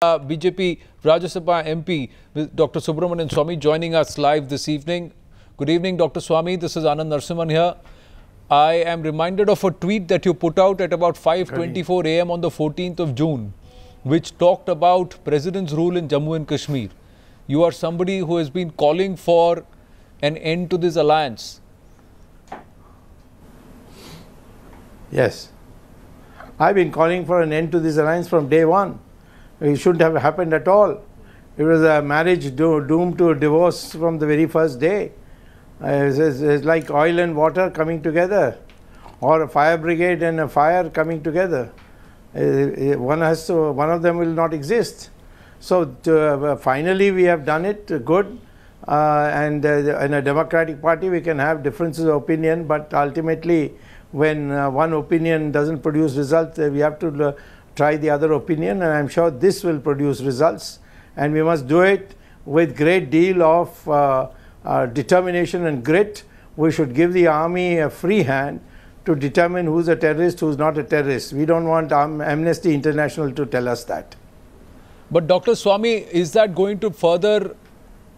BJP Rajya Sabha MP Dr. Subramanian Swamy joining us live this evening. Good evening, Dr. Swamy. This is Anand Narsimhan here. I am reminded of a tweet that you put out at about 5:24 a.m. on the 14th of June, which talked about President's rule in Jammu and Kashmir. You are somebody who has been calling for an end to this alliance. Yes. I've been calling for an end to this alliance from day one. It shouldn't have happened at all. It was a marriage doomed to divorce from the very first day. It's like oil and water coming together, or a fire brigade and a fire coming together. One of them will not exist. So finally we have done it good, and in a democratic party we can have differences of opinion, but ultimately when one opinion doesn't produce results, we have to try the other opinion, and I'm sure this will produce results, and we must do it with great deal of determination and grit. We should give the army a free hand to determine who's a terrorist, who's not a terrorist. We don't want Amnesty International to tell us that. But Dr. Swamy, is that going to further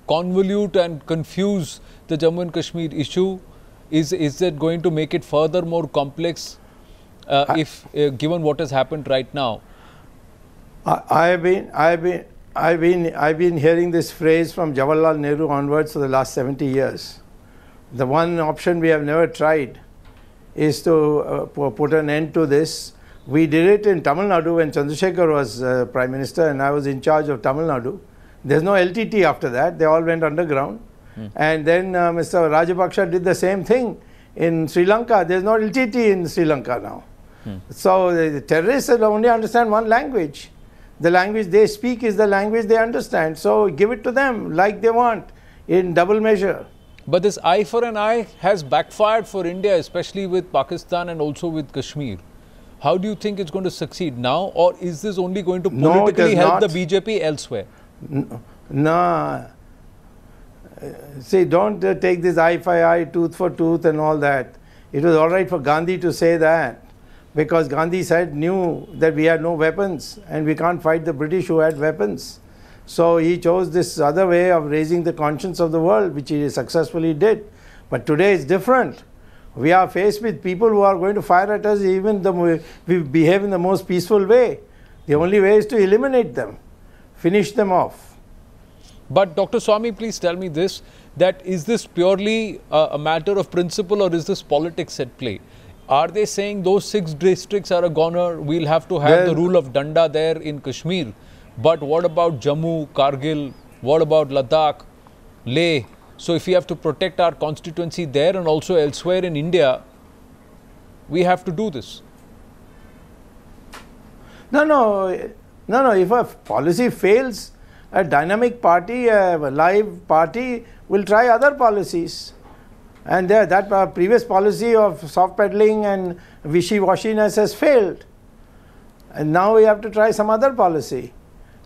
convolute and confuse the Jammu and Kashmir issue? Is that going to make it further more complex if given what has happened right now? I've been hearing this phrase from Jawaharlal Nehru onwards for the last 70 years. The one option we have never tried is to put an end to this. We did it in Tamil Nadu when Chandrasekhar was Prime Minister and I was in charge of Tamil Nadu. There's no LTT after that. They all went underground. And then Mr. Rajapaksa did the same thing in Sri Lanka. There's no LTT in Sri Lanka now. So the terrorists only understand one language. The language they speak is the language they understand. So give it to them like they want in double measure. But this eye for an eye has backfired for India, especially with Pakistan and also with Kashmir. How do you think it's going to succeed now, or is this only going to politically help the BJP elsewhere? No. See, don't take this eye for eye, tooth for tooth and all that. It was all right for Gandhi to say that, because Gandhi knew that we had no weapons and we can't fight the British who had weapons. So he chose this other way of raising the conscience of the world, which he successfully did. But today it's different. We are faced with people who are going to fire at us even though we behave in the most peaceful way. The only way is to eliminate them, finish them off. But Dr. Swamy, please tell me this, that is this purely a matter of principle, or is this politics at play? Are they saying those 6 districts are a goner, we'll have to have the rule of Danda there in Kashmir? But what about Jammu, Kargil, what about Ladakh, Leh? So if we have to protect our constituency there and also elsewhere in India, we have to do this. No. If a policy fails, a dynamic party, a live party will try other policies. And that previous policy of soft peddling and wishy-washiness has failed. And now we have to try some other policy.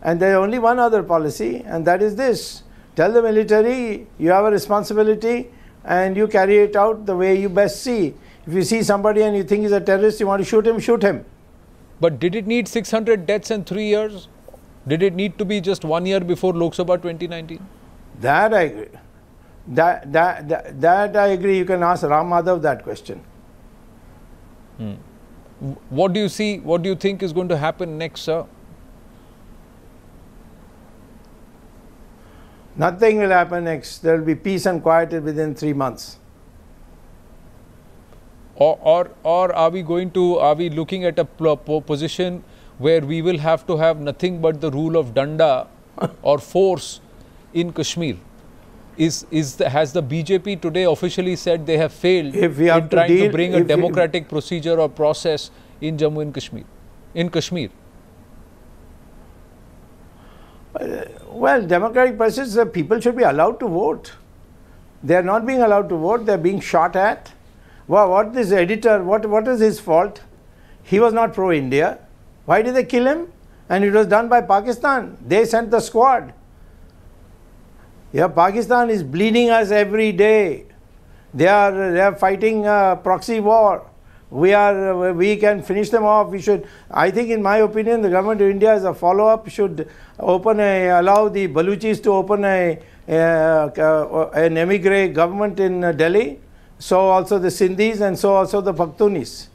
And there is only one other policy, and that is this. Tell the military, you have a responsibility and you carry it out the way you best see. If you see somebody and you think he's a terrorist, you want to shoot him, shoot him. But did it need 600 deaths in 3 years? Did it need to be just 1 year before Lok Sabha 2019? That I agree. That I agree. You can ask Ram Madhav that question. What do you see? What do you think is going to happen next, sir? Nothing will happen next. There will be peace and quiet within 3 months. Or are we looking at a position where we will have to have nothing but the rule of Danda or force in Kashmir? Has the BJP today officially said they have failed in trying to bring a democratic procedure or process in Jammu and Kashmir? Well, democratic process, people should be allowed to vote. They are not being allowed to vote, they are being shot at. Wow, what this editor, what is his fault? He was not pro-India. Why did they kill him? And it was done by Pakistan. They sent the squad. Yeah, Pakistan is bleeding us every day. They are fighting proxy war. we can finish them off. We should, I think in my opinion, the government of India as a follow-up should allow the Baluchis to open an emigre government in Delhi, so also the Sindhis and so also the Pakhtunis.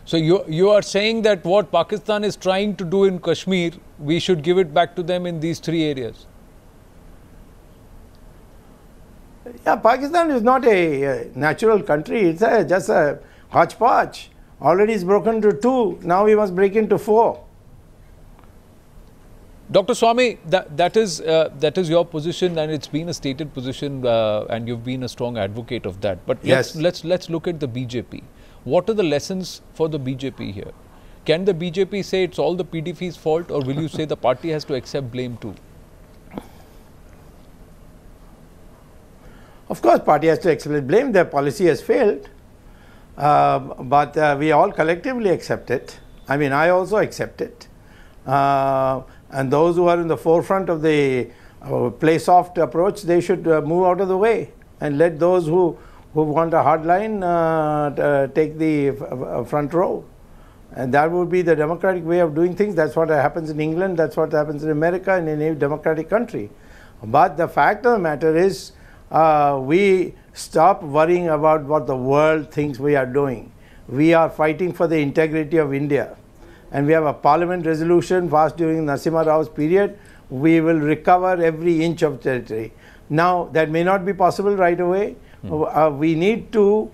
So you are saying that what Pakistan is trying to do in Kashmir, we should give it back to them in these three areas? Yeah, Pakistan is not a natural country. It's just a hodgepodge. Already it's broken to 2. Now we must break into 4. Dr. Swamy, that is your position, and it's been a stated position, and you've been a strong advocate of that. But yes, let's look at the BJP. What are the lessons for the BJP here? Can the BJP say it's all the PDP's fault, or will you say the party has to accept blame too? Of course, party has to accept blame. Their policy has failed, but we all collectively accept it. I mean, I also accept it. And those who are in the forefront of the play soft approach, they should move out of the way and let those who want a hard line take the front row. And that would be the democratic way of doing things. That's what happens in England, that's what happens in America, and in any democratic country. But the fact of the matter is, we stop worrying about what the world thinks we are doing. We are fighting for the integrity of India. And we have a parliament resolution passed during Narasimha Rao's period. We will recover every inch of territory. Now, that may not be possible right away. We need to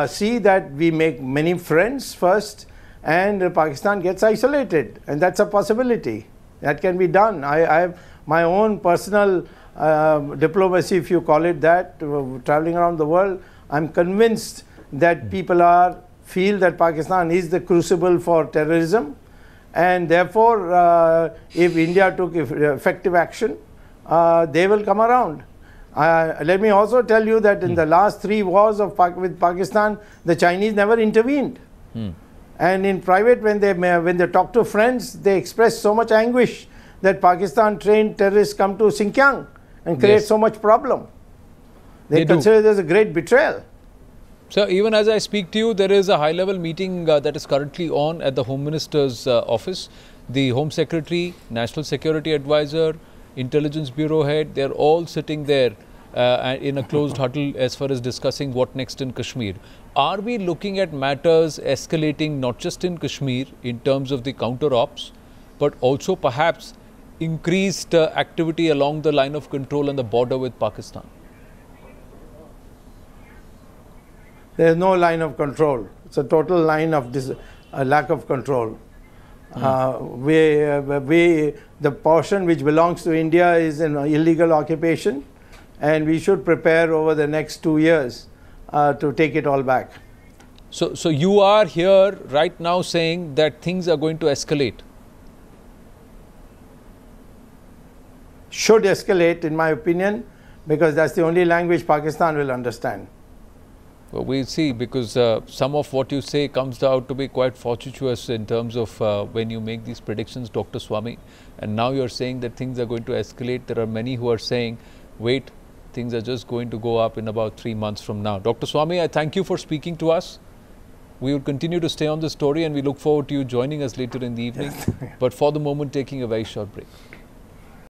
see that we make many friends first, and Pakistan gets isolated. And that's a possibility. That can be done. I have my own personal diplomacy, if you call it that, traveling around the world. I'm convinced that people feel that Pakistan is the crucible for terrorism, and therefore if India took effective action, they will come around. Let me also tell you that in the last 3 wars with Pakistan, the Chinese never intervened. And in private, when they talk to friends, they express so much anguish that Pakistan trained terrorists come to Xinjiang and create so much problem. They consider there's a great betrayal. So even as I speak to you, there is a high-level meeting that is currently on at the Home Minister's office. The Home Secretary, National Security Advisor, Intelligence Bureau Head, they're all sitting there in a closed huddle as far as discussing what next in Kashmir. Are we looking at matters escalating not just in Kashmir in terms of the counter-ops, but also perhaps increased activity along the line of control on the border with Pakistan? There is no line of control. It's a total line of lack of control. The portion which belongs to India is an illegal occupation, and we should prepare over the next 2 years to take it all back. So you are here right now saying that things are going to escalate? Should escalate, in my opinion, because that's the only language Pakistan will understand. Well, we'll see, because some of what you say comes out to be quite fortuitous in terms of when you make these predictions, Dr. Swamy. And now you're saying that things are going to escalate. There are many who are saying, wait, things are just going to go up in about 3 months from now. Dr. Swamy, I thank you for speaking to us. We will continue to stay on this story, and we look forward to you joining us later in the evening. But for the moment, taking a very short break.